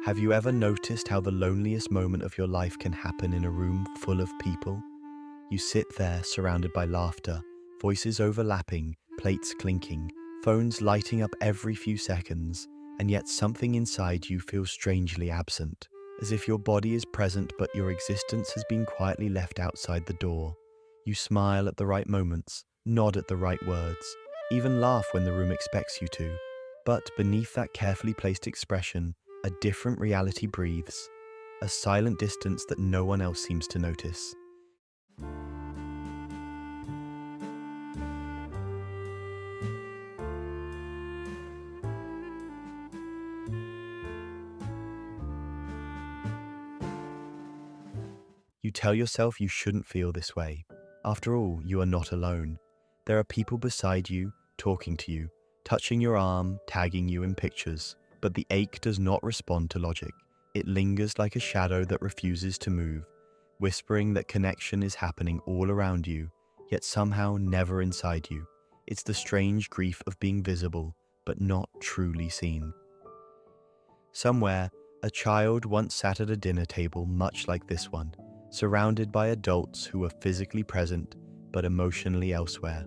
Have you ever noticed how the loneliest moment of your life can happen in a room full of people? You sit there surrounded by laughter, voices overlapping, plates clinking, phones lighting up every few seconds, and yet something inside you feels strangely absent, as if your body is present but your existence has been quietly left outside the door. You smile at the right moments, nod at the right words, even laugh when the room expects you to. But beneath that carefully placed expression, a different reality breathes, a silent distance that no one else seems to notice. You tell yourself you shouldn't feel this way. After all, you are not alone. There are people beside you, talking to you, touching your arm, tagging you in pictures. But the ache does not respond to logic. It lingers like a shadow that refuses to move, whispering that connection is happening all around you, yet somehow never inside you. It's the strange grief of being visible, but not truly seen. Somewhere, a child once sat at a dinner table much like this one, surrounded by adults who were physically present but emotionally elsewhere.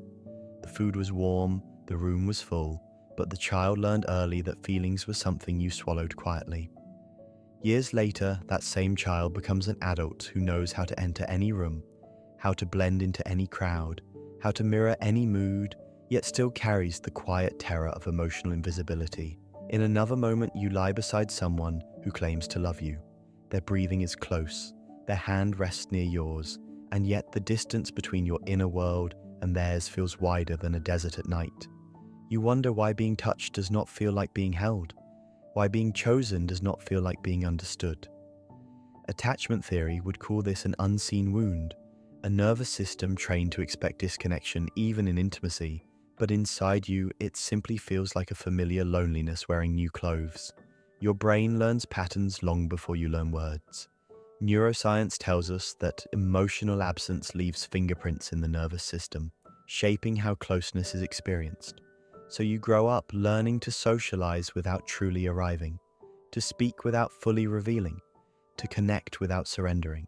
The food was warm, the room was full, but the child learned early that feelings were something you swallowed quietly. Years later, that same child becomes an adult who knows how to enter any room, how to blend into any crowd, how to mirror any mood, yet still carries the quiet terror of emotional invisibility. In another moment, you lie beside someone who claims to love you. Their breathing is close, their hand rests near yours, and yet the distance between your inner world and theirs feels wider than a desert at night. You wonder why being touched does not feel like being held, why being chosen does not feel like being understood. Attachment theory would call this an unseen wound, a nervous system trained to expect disconnection even in intimacy, but inside you it simply feels like a familiar loneliness wearing new clothes. Your brain learns patterns long before you learn words. Neuroscience tells us that emotional absence leaves fingerprints in the nervous system, shaping how closeness is experienced. So you grow up learning to socialize without truly arriving, to speak without fully revealing, to connect without surrendering.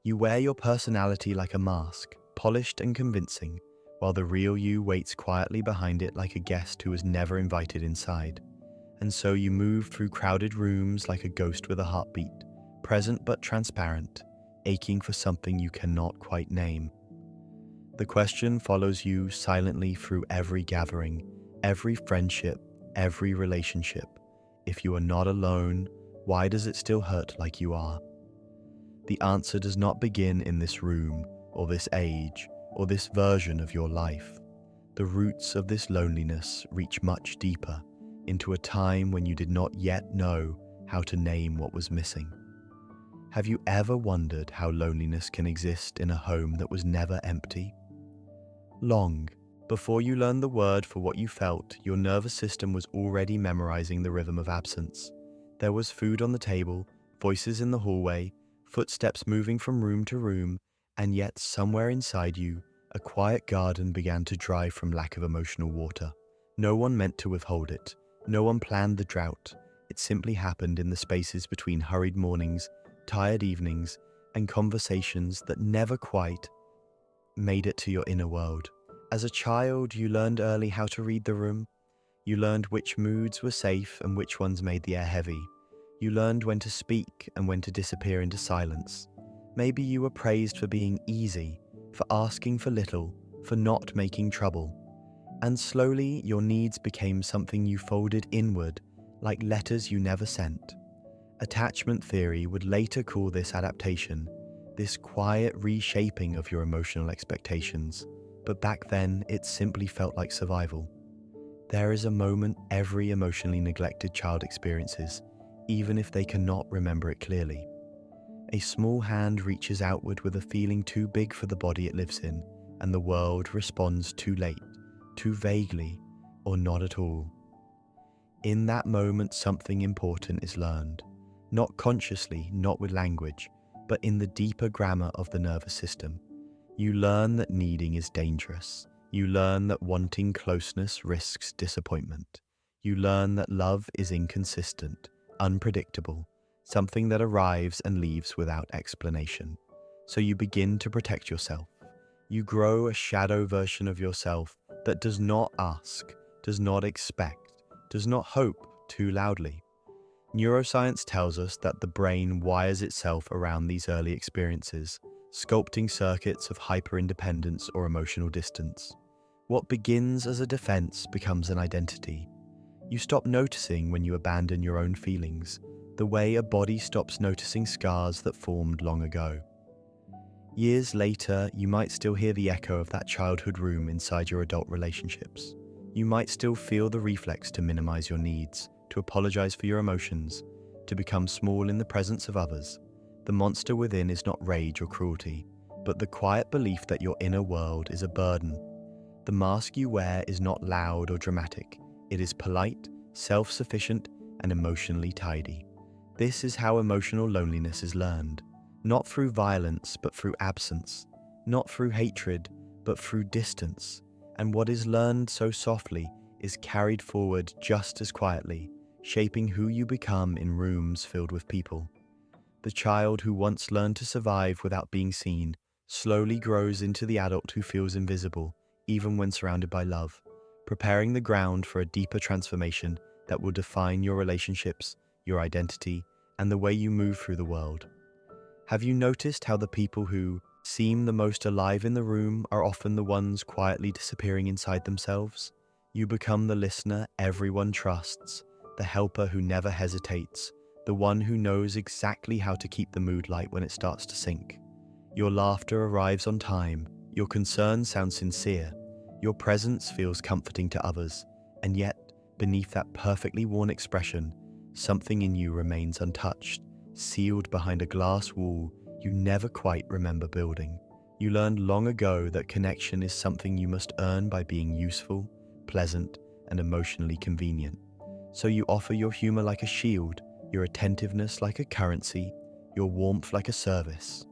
You wear your personality like a mask, polished and convincing, while the real you waits quietly behind it like a guest who was never invited inside. And so you move through crowded rooms like a ghost with a heartbeat, present but transparent, aching for something you cannot quite name. The question follows you silently through every gathering, every friendship, every relationship. If you are not alone, why does it still hurt like you are? The answer does not begin in this room, or this age, or this version of your life. The roots of this loneliness reach much deeper, into a time when you did not yet know how to name what was missing. Have you ever wondered how loneliness can exist in a home that was never empty? Long before you learned the word for what you felt, your nervous system was already memorizing the rhythm of absence. There was food on the table, voices in the hallway, footsteps moving from room to room, and yet somewhere inside you, a quiet garden began to dry from lack of emotional water. No one meant to withhold it. No one planned the drought. It simply happened in the spaces between hurried mornings, tired evenings, and conversations that never quite made it to your inner world. As a child, you learned early how to read the room. You learned which moods were safe and which ones made the air heavy. You learned when to speak and when to disappear into silence. Maybe you were praised for being easy, for asking for little, for not making trouble. And slowly, your needs became something you folded inward, like letters you never sent. Attachment theory would later call this adaptation, this quiet reshaping of your emotional expectations. But back then, it simply felt like survival. There is a moment every emotionally neglected child experiences, even if they cannot remember it clearly. A small hand reaches outward with a feeling too big for the body it lives in, and the world responds too late, too vaguely, or not at all. In that moment, something important is learned. Not consciously, not with language, but in the deeper grammar of the nervous system. You learn that needing is dangerous. You learn that wanting closeness risks disappointment. You learn that love is inconsistent, unpredictable, something that arrives and leaves without explanation. So you begin to protect yourself. You grow a shadow version of yourself that does not ask, does not expect, does not hope too loudly. Neuroscience tells us that the brain wires itself around these early experiences, sculpting circuits of hyper-independence or emotional distance. What begins as a defense becomes an identity. You stop noticing when you abandon your own feelings, the way a body stops noticing scars that formed long ago. Years later, you might still hear the echo of that childhood room inside your adult relationships. You might still feel the reflex to minimize your needs, to apologize for your emotions, to become small in the presence of others. The monster within is not rage or cruelty, but the quiet belief that your inner world is a burden. The mask you wear is not loud or dramatic. It is polite, self-sufficient, and emotionally tidy. This is how emotional loneliness is learned. Not through violence, but through absence. Not through hatred, but through distance. And what is learned so softly is carried forward just as quietly, shaping who you become in rooms filled with people. The child who once learned to survive without being seen slowly grows into the adult who feels invisible, even when surrounded by love, preparing the ground for a deeper transformation that will define your relationships, your identity, and the way you move through the world. Have you noticed how the people who seem the most alive in the room are often the ones quietly disappearing inside themselves? You become the listener everyone trusts, the helper who never hesitates, the one who knows exactly how to keep the mood light when it starts to sink. Your laughter arrives on time, your concern sounds sincere, your presence feels comforting to others, and yet, beneath that perfectly worn expression, something in you remains untouched, sealed behind a glass wall you never quite remember building. You learned long ago that connection is something you must earn by being useful, pleasant, and emotionally convenient. So you offer your humor like a shield, your attentiveness like a currency, your warmth like a service.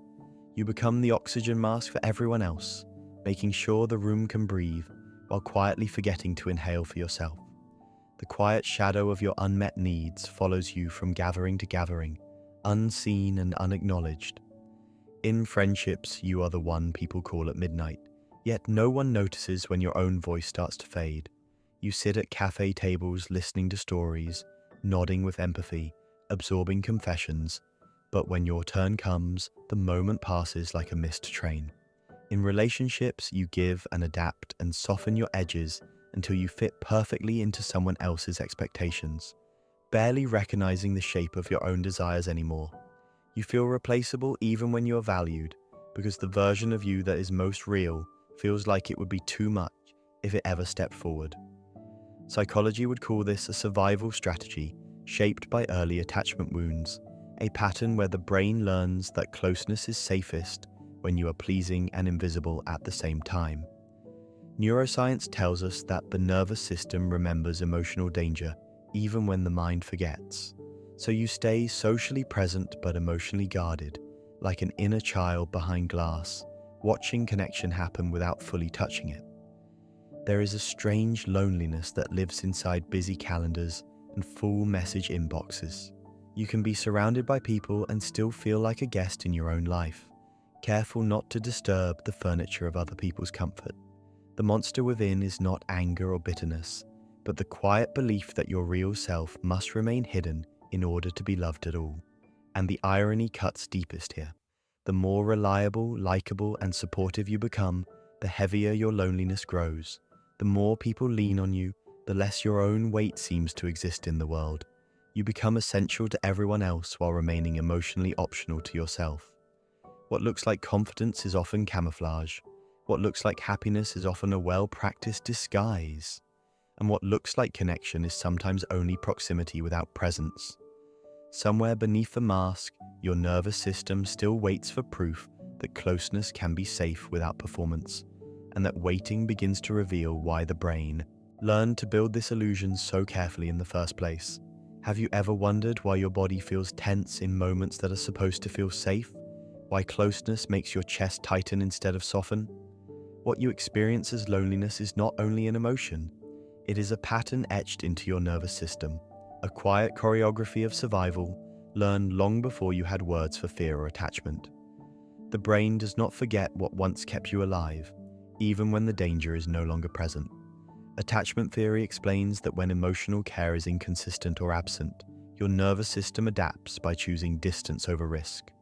You become the oxygen mask for everyone else, making sure the room can breathe while quietly forgetting to inhale for yourself. The quiet shadow of your unmet needs follows you from gathering to gathering, unseen and unacknowledged. In friendships, you are the one people call at midnight, yet no one notices when your own voice starts to fade. You sit at cafe tables listening to stories, nodding with empathy, absorbing confessions, but when your turn comes, the moment passes like a missed train. In relationships, you give and adapt and soften your edges until you fit perfectly into someone else's expectations, barely recognizing the shape of your own desires anymore. You feel replaceable even when you are valued, because the version of you that is most real feels like it would be too much if it ever stepped forward. Psychology would call this a survival strategy shaped by early attachment wounds, a pattern where the brain learns that closeness is safest when you are pleasing and invisible at the same time. Neuroscience tells us that the nervous system remembers emotional danger even when the mind forgets. So you stay socially present but emotionally guarded, like an inner child behind glass, watching connection happen without fully touching it. There is a strange loneliness that lives inside busy calendars and full message inboxes. You can be surrounded by people and still feel like a guest in your own life, careful not to disturb the furniture of other people's comfort. The monster within is not anger or bitterness, but the quiet belief that your real self must remain hidden in order to be loved at all. And the irony cuts deepest here. The more reliable, likable, and supportive you become, the heavier your loneliness grows. The more people lean on you, the less your own weight seems to exist in the world. You become essential to everyone else while remaining emotionally optional to yourself. What looks like confidence is often camouflage. What looks like happiness is often a well-practiced disguise. And what looks like connection is sometimes only proximity without presence. Somewhere beneath the mask, your nervous system still waits for proof that closeness can be safe without performance, and that waiting begins to reveal why the brain learned to build this illusion so carefully in the first place. Have you ever wondered why your body feels tense in moments that are supposed to feel safe? Why closeness makes your chest tighten instead of soften? What you experience as loneliness is not only an emotion, it is a pattern etched into your nervous system, a quiet choreography of survival learned long before you had words for fear or attachment. The brain does not forget what once kept you alive, even when the danger is no longer present. Attachment theory explains that when emotional care is inconsistent or absent, your nervous system adapts by choosing distance over risk.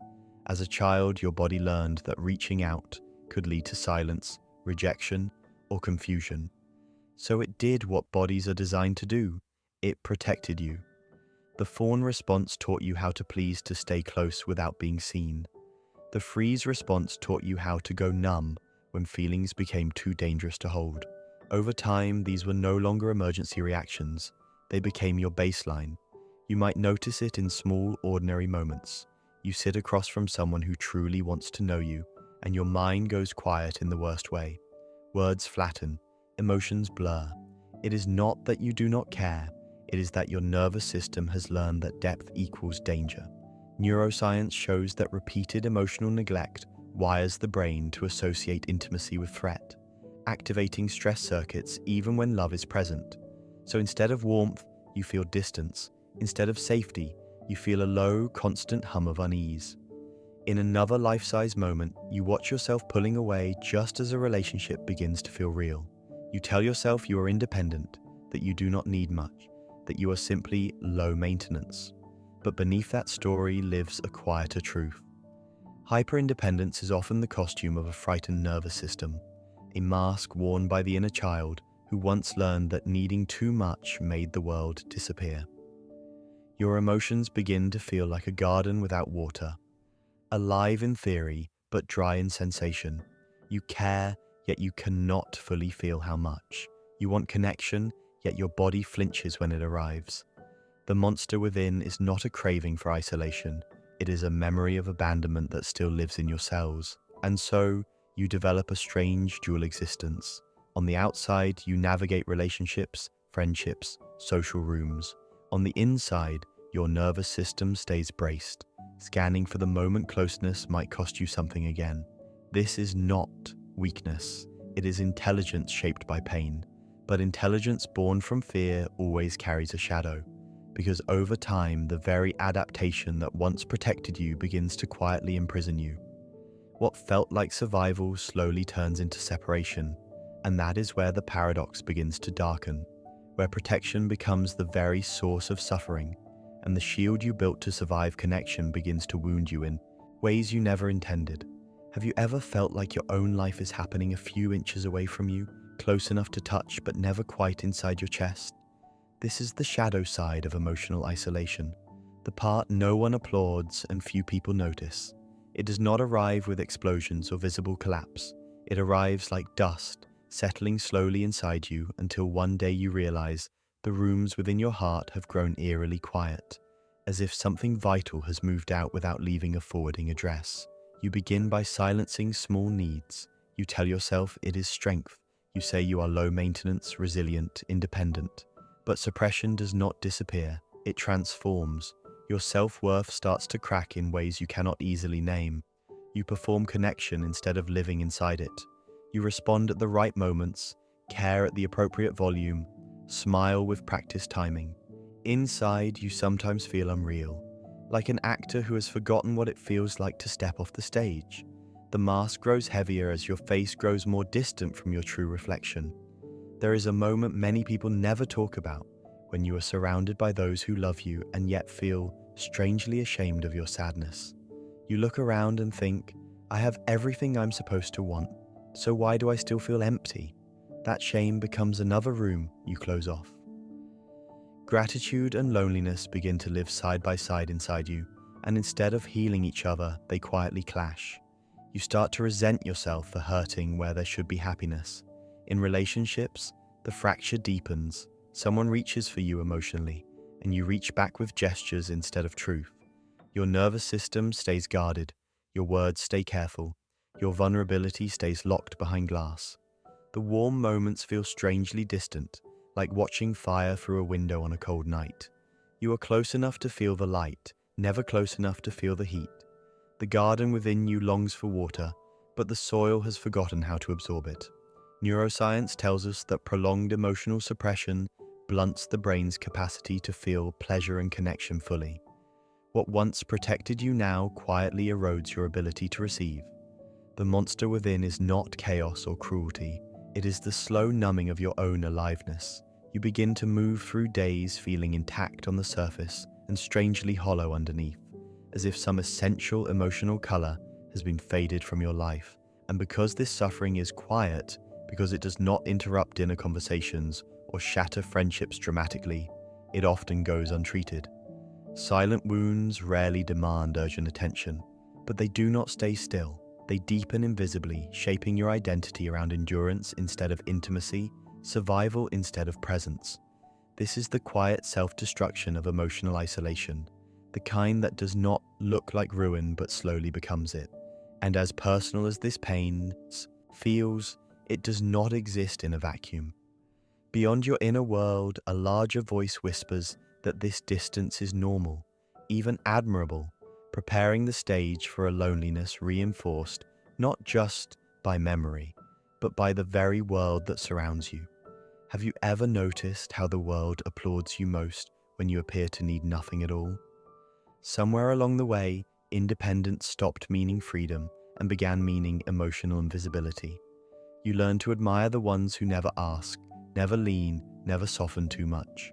As a child, your body learned that reaching out could lead to silence, rejection, or confusion. So it did what bodies are designed to do. It protected you. The fawn response taught you how to please to stay close without being seen. The freeze response taught you how to go numb when feelings became too dangerous to hold. Over time, these were no longer emergency reactions. They became your baseline. You might notice it in small, ordinary moments. You sit across from someone who truly wants to know you, and your mind goes quiet in the worst way. Words flatten, emotions blur. It is not that you do not care, it is that your nervous system has learned that depth equals danger. Neuroscience shows that repeated emotional neglect wires the brain to associate intimacy with threat, activating stress circuits even when love is present. So instead of warmth, you feel distance. Instead of safety, you feel a low, constant hum of unease. In another life-size moment, you watch yourself pulling away just as a relationship begins to feel real. You tell yourself you are independent, that you do not need much, that you are simply low maintenance. But beneath that story lives a quieter truth. Hyper-independence is often the costume of a frightened nervous system, a mask worn by the inner child who once learned that needing too much made the world disappear. Your emotions begin to feel like a garden without water, alive in theory, but dry in sensation. You care, yet you cannot fully feel how much. You want connection, yet your body flinches when it arrives. The monster within is not a craving for isolation. It is a memory of abandonment that still lives in your cells. And so, you develop a strange dual existence. On the outside, you navigate relationships, friendships, social rooms. On the inside, your nervous system stays braced, scanning for the moment closeness might cost you something again. This is not weakness. It is intelligence shaped by pain. But intelligence born from fear always carries a shadow, because over time, the very adaptation that once protected you begins to quietly imprison you. What felt like survival slowly turns into separation, and that is where the paradox begins to darken, where protection becomes the very source of suffering, and the shield you built to survive connection begins to wound you in ways you never intended. Have you ever felt like your own life is happening a few inches away from you, close enough to touch but never quite inside your chest? This is the shadow side of emotional isolation, the part no one applauds and few people notice. It does not arrive with explosions or visible collapse. It arrives like dust, settling slowly inside you until one day you realize the rooms within your heart have grown eerily quiet, as if something vital has moved out without leaving a forwarding address. You begin by silencing small needs. You tell yourself it is strength. You say you are low maintenance, resilient, independent. But suppression does not disappear. It transforms. Your self-worth starts to crack in ways you cannot easily name. You perform connection instead of living inside it. You respond at the right moments, care at the appropriate volume, smile with practiced timing. Inside, you sometimes feel unreal, like an actor who has forgotten what it feels like to step off the stage. The mask grows heavier as your face grows more distant from your true reflection. There is a moment many people never talk about, when you are surrounded by those who love you and yet feel strangely ashamed of your sadness. You look around and think, I have everything I'm supposed to want, so why do I still feel empty? That shame becomes another room you close off. Gratitude and loneliness begin to live side by side inside you, and instead of healing each other, they quietly clash. You start to resent yourself for hurting where there should be happiness. In relationships, the fracture deepens. Someone reaches for you emotionally, and you reach back with gestures instead of truth. Your nervous system stays guarded, your words stay careful, your vulnerability stays locked behind glass. The warm moments feel strangely distant, like watching fire through a window on a cold night. You are close enough to feel the light, never close enough to feel the heat. The garden within you longs for water, but the soil has forgotten how to absorb it. Neuroscience tells us that prolonged emotional suppression blunts the brain's capacity to feel pleasure and connection fully. What once protected you now quietly erodes your ability to receive. The monster within is not chaos or cruelty. It is the slow numbing of your own aliveness. You begin to move through days feeling intact on the surface and strangely hollow underneath, as if some essential emotional color has been faded from your life. And because this suffering is quiet, because it does not interrupt dinner conversations or shatter friendships dramatically, it often goes untreated. Silent wounds rarely demand urgent attention, but they do not stay still. They deepen invisibly, shaping your identity around endurance instead of intimacy, survival instead of presence. This is the quiet self-destruction of emotional isolation, the kind that does not look like ruin but slowly becomes it. And as personal as this pain feels, it does not exist in a vacuum. Beyond your inner world, a larger voice whispers that this distance is normal, even admirable, preparing the stage for a loneliness reinforced not just by memory, but by the very world that surrounds you. Have you ever noticed how the world applauds you most when you appear to need nothing at all? Somewhere along the way, independence stopped meaning freedom and began meaning emotional invisibility. You learn to admire the ones who never ask, never lean, never soften too much.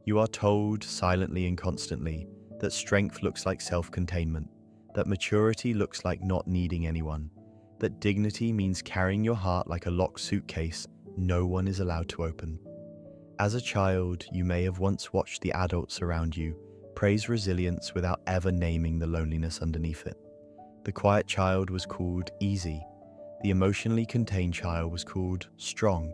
You are told, silently and constantly, that strength looks like self-containment, that maturity looks like not needing anyone, that dignity means carrying your heart like a locked suitcase no one is allowed to open. As a child, you may have once watched the adults around you praise resilience without ever naming the loneliness underneath it. The quiet child was called easy. The emotionally contained child was called strong.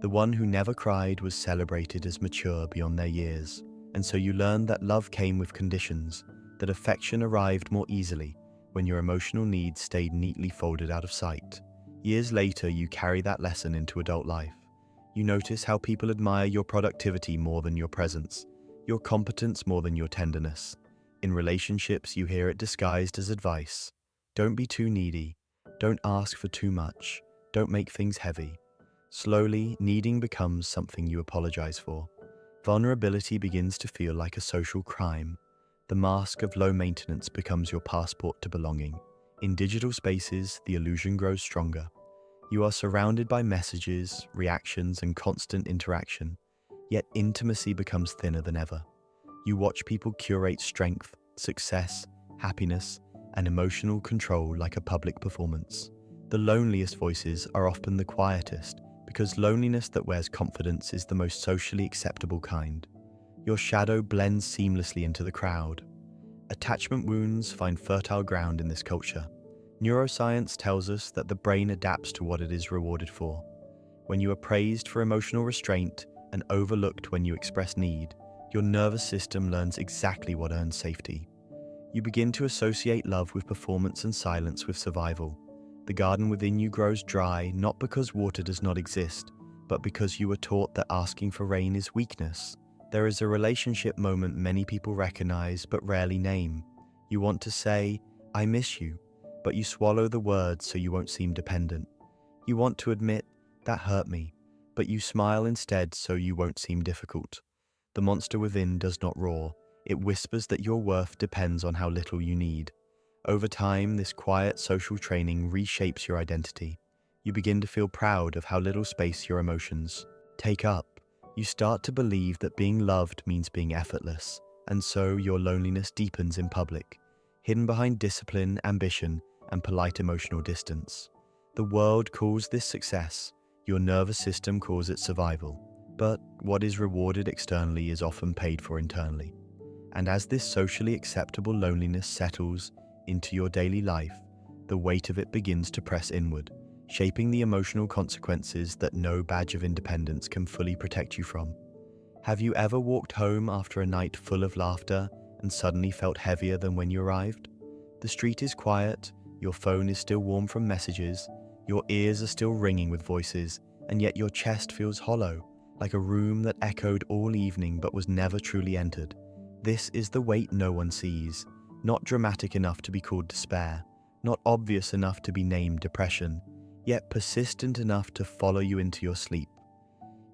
The one who never cried was celebrated as mature beyond their years. And so you learned that love came with conditions, that affection arrived more easily when your emotional needs stayed neatly folded out of sight. Years later, you carry that lesson into adult life. You notice how people admire your productivity more than your presence, your competence more than your tenderness. In relationships, you hear it disguised as advice. Don't be too needy. Don't ask for too much. Don't make things heavy. Slowly, needing becomes something you apologize for. Vulnerability begins to feel like a social crime. The mask of low maintenance becomes your passport to belonging. In digital spaces, the illusion grows stronger. You are surrounded by messages, reactions, and constant interaction, yet intimacy becomes thinner than ever. You watch people curate strength, success, happiness, and emotional control like a public performance. The loneliest voices are often the quietest, because loneliness that wears confidence is the most socially acceptable kind. Your shadow blends seamlessly into the crowd. Attachment wounds find fertile ground in this culture. Neuroscience tells us that the brain adapts to what it is rewarded for. When you are praised for emotional restraint and overlooked when you express need, your nervous system learns exactly what earns safety. You begin to associate love with performance and silence with survival. The garden within you grows dry, not because water does not exist, but because you were taught that asking for rain is weakness. There is a relationship moment many people recognize but rarely name. You want to say, "I miss you," but you swallow the words so you won't seem dependent. You want to admit, "That hurt me," but you smile instead so you won't seem difficult. The monster within does not roar. It whispers that your worth depends on how little you need. Over time, this quiet social training reshapes your identity. You begin to feel proud of how little space your emotions take up. You start to believe that being loved means being effortless, and so your loneliness deepens in public, hidden behind discipline, ambition, and polite emotional distance. The world calls this success. Your nervous system calls it survival. But what is rewarded externally is often paid for internally. And as this socially acceptable loneliness settles into your daily life, the weight of it begins to press inward, shaping the emotional consequences that no badge of independence can fully protect you from. Have you ever walked home after a night full of laughter and suddenly felt heavier than when you arrived? The street is quiet, your phone is still warm from messages, your ears are still ringing with voices, and yet your chest feels hollow, like a room that echoed all evening but was never truly entered. This is the weight no one sees, not dramatic enough to be called despair, not obvious enough to be named depression, yet persistent enough to follow you into your sleep.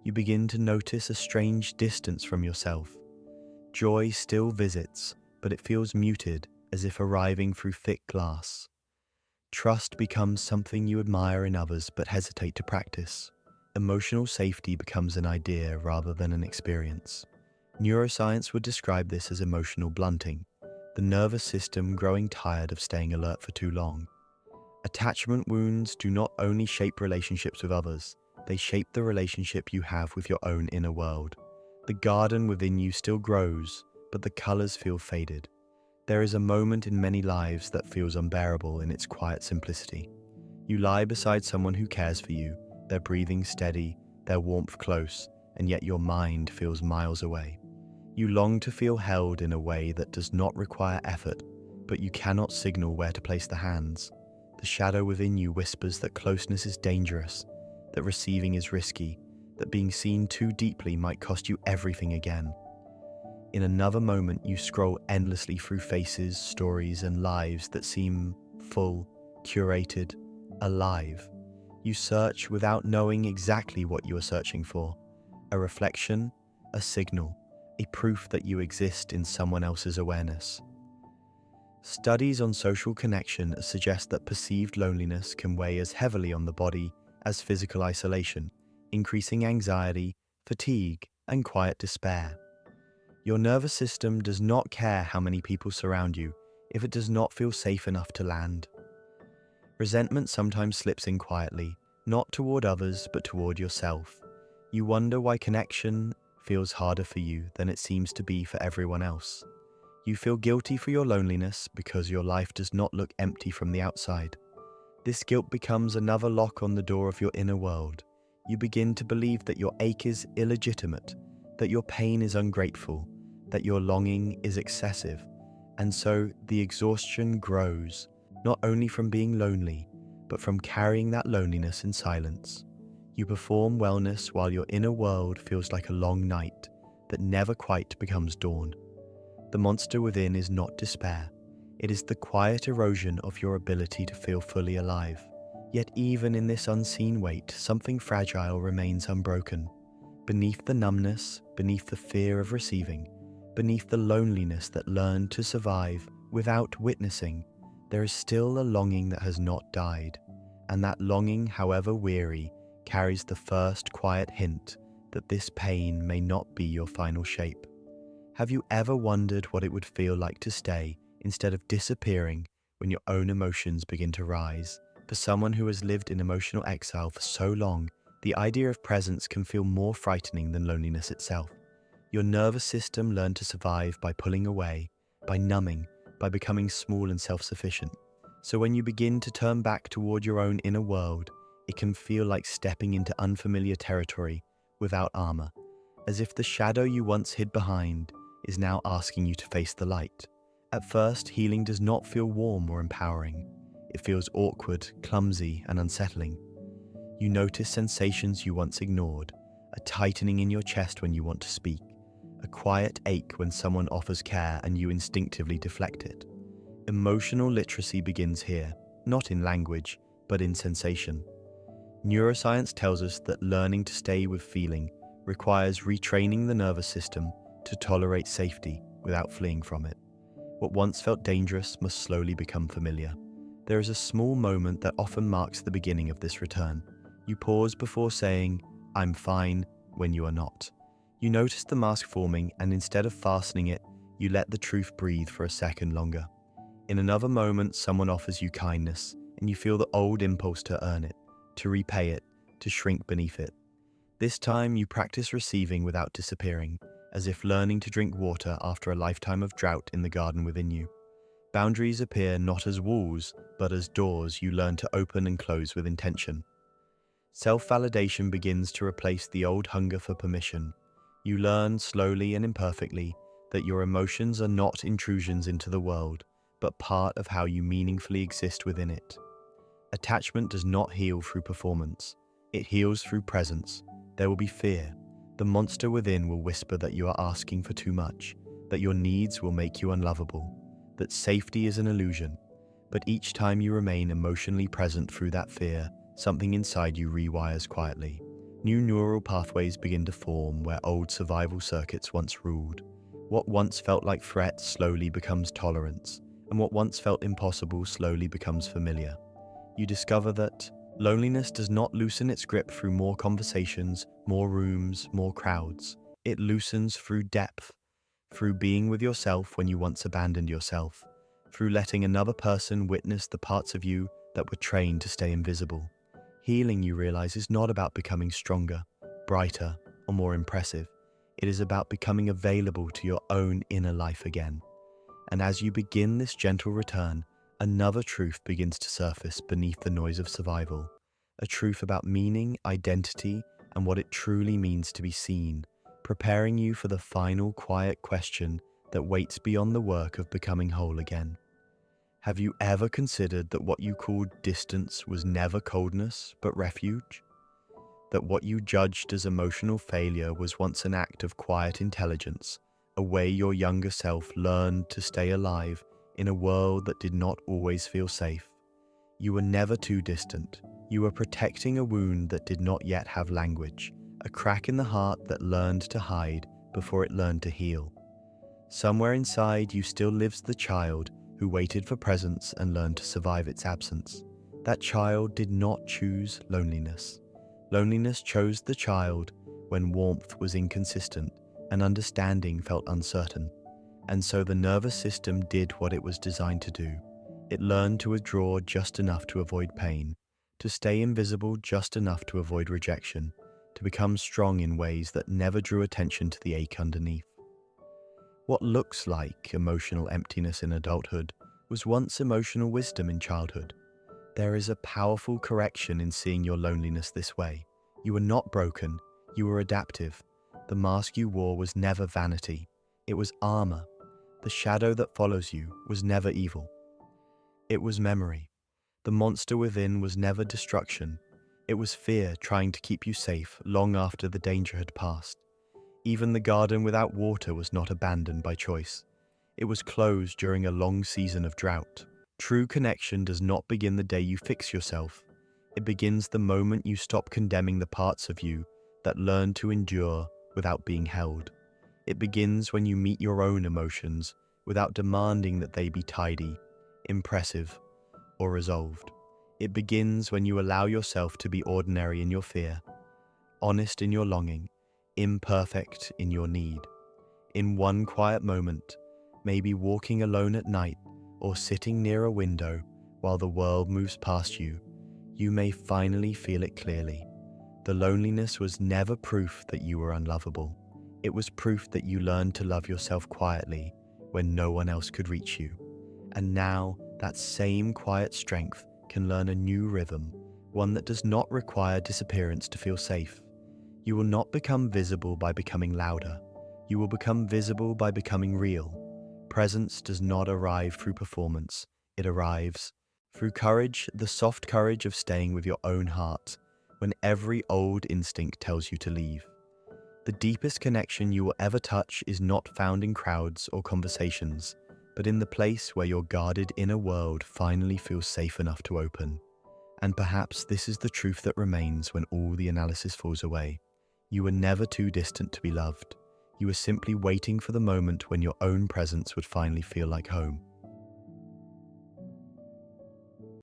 You begin to notice a strange distance from yourself. Joy still visits, but it feels muted, as if arriving through thick glass. Trust becomes something you admire in others but hesitate to practice. Emotional safety becomes an idea rather than an experience. Neuroscience would describe this as emotional blunting, the nervous system growing tired of staying alert for too long. Attachment wounds do not only shape relationships with others, they shape the relationship you have with your own inner world. The garden within you still grows, but the colors feel faded. There is a moment in many lives that feels unbearable in its quiet simplicity. You lie beside someone who cares for you, their breathing steady, their warmth close, and yet your mind feels miles away. You long to feel held in a way that does not require effort, but you cannot signal where to place the hands. The shadow within you whispers that closeness is dangerous, that receiving is risky, that being seen too deeply might cost you everything again. In another moment, you scroll endlessly through faces, stories, and lives that seem full, curated, alive. You search without knowing exactly what you are searching for. A reflection, a signal, a proof that you exist in someone else's awareness. Studies on social connection suggest that perceived loneliness can weigh as heavily on the body as physical isolation, increasing anxiety, fatigue, and quiet despair. Your nervous system does not care how many people surround you if it does not feel safe enough to land. Resentment sometimes slips in quietly, not toward others but toward yourself. You wonder why connection feels harder for you than it seems to be for everyone else. You feel guilty for your loneliness because your life does not look empty from the outside. This guilt becomes another lock on the door of your inner world. You begin to believe that your ache is illegitimate, that your pain is ungrateful, that your longing is excessive, and so the exhaustion grows, not only from being lonely, but from carrying that loneliness in silence. You perform wellness while your inner world feels like a long night that never quite becomes dawn. The monster within is not despair. It is the quiet erosion of your ability to feel fully alive. Yet even in this unseen weight, something fragile remains unbroken. Beneath the numbness, beneath the fear of receiving, beneath the loneliness that learned to survive without witnessing, there is still a longing that has not died. And that longing, however weary, carries the first quiet hint that this pain may not be your final shape. Have you ever wondered what it would feel like to stay instead of disappearing when your own emotions begin to rise? For someone who has lived in emotional exile for so long, the idea of presence can feel more frightening than loneliness itself. Your nervous system learned to survive by pulling away, by numbing, by becoming small and self-sufficient. So when you begin to turn back toward your own inner world, it can feel like stepping into unfamiliar territory without armor, as if the shadow you once hid behind is now asking you to face the light. At first, healing does not feel warm or empowering. It feels awkward, clumsy, and unsettling. You notice sensations you once ignored, a tightening in your chest when you want to speak, a quiet ache when someone offers care and you instinctively deflect it. Emotional literacy begins here, not in language, but in sensation. Neuroscience tells us that learning to stay with feeling requires retraining the nervous system to tolerate safety without fleeing from it. What once felt dangerous must slowly become familiar. There is a small moment that often marks the beginning of this return. You pause before saying, "I'm fine," when you are not. You notice the mask forming, and instead of fastening it, you let the truth breathe for a second longer. In another moment, someone offers you kindness, and you feel the old impulse to earn it, to repay it, to shrink beneath it. This time, you practice receiving without disappearing, as if learning to drink water after a lifetime of drought in the garden within you. Boundaries appear not as walls, but as doors you learn to open and close with intention. Self-validation begins to replace the old hunger for permission. You learn, slowly and imperfectly, that your emotions are not intrusions into the world, but part of how you meaningfully exist within it. Attachment does not heal through performance. It heals through presence. There will be fear. The monster within will whisper that you are asking for too much, that your needs will make you unlovable, that safety is an illusion. But each time you remain emotionally present through that fear, something inside you rewires quietly. New neural pathways begin to form where old survival circuits once ruled. What once felt like threat slowly becomes tolerance, and what once felt impossible slowly becomes familiar. You discover that loneliness does not loosen its grip through more conversations, more rooms, more crowds. It loosens through depth, through being with yourself when you once abandoned yourself, through letting another person witness the parts of you that were trained to stay invisible. Healing, you realize, is not about becoming stronger, brighter, or more impressive. It is about becoming available to your own inner life again. And as you begin this gentle return, another truth begins to surface beneath the noise of survival. A truth about meaning, identity, and what it truly means to be seen, preparing you for the final quiet question that waits beyond the work of becoming whole again. Have you ever considered that what you called distance was never coldness, but refuge? That what you judged as emotional failure was once an act of quiet intelligence, a way your younger self learned to stay alive in a world that did not always feel safe? You were never too distant. You were protecting a wound that did not yet have language, a crack in the heart that learned to hide before it learned to heal. Somewhere inside you still lives the child who waited for presence and learned to survive its absence. That child did not choose loneliness. Loneliness chose the child when warmth was inconsistent and understanding felt uncertain. And so the nervous system did what it was designed to do. It learned to withdraw just enough to avoid pain, to stay invisible just enough to avoid rejection, to become strong in ways that never drew attention to the ache underneath. What looks like emotional emptiness in adulthood was once emotional wisdom in childhood. There is a powerful correction in seeing your loneliness this way. You were not broken, you were adaptive. The mask you wore was never vanity, it was armor. The shadow that follows you was never evil. It was memory. The monster within was never destruction. It was fear trying to keep you safe long after the danger had passed. Even the garden without water was not abandoned by choice. It was closed during a long season of drought. True connection does not begin the day you fix yourself. It begins the moment you stop condemning the parts of you that learn to endure without being held. It begins when you meet your own emotions without demanding that they be tidy, impressive, or resolved. It begins when you allow yourself to be ordinary in your fear, honest in your longing, imperfect in your need. In one quiet moment, maybe walking alone at night or sitting near a window while the world moves past you, you may finally feel it clearly. The loneliness was never proof that you were unlovable. It was proof that you learned to love yourself quietly when no one else could reach you. And now that same quiet strength can learn a new rhythm, one that does not require disappearance to feel safe. You will not become visible by becoming louder. You will become visible by becoming real. Presence does not arrive through performance. It arrives through courage, the soft courage of staying with your own heart when every old instinct tells you to leave. The deepest connection you will ever touch is not found in crowds or conversations, but in the place where your guarded inner world finally feels safe enough to open. And perhaps this is the truth that remains when all the analysis falls away. You were never too distant to be loved. You were simply waiting for the moment when your own presence would finally feel like home.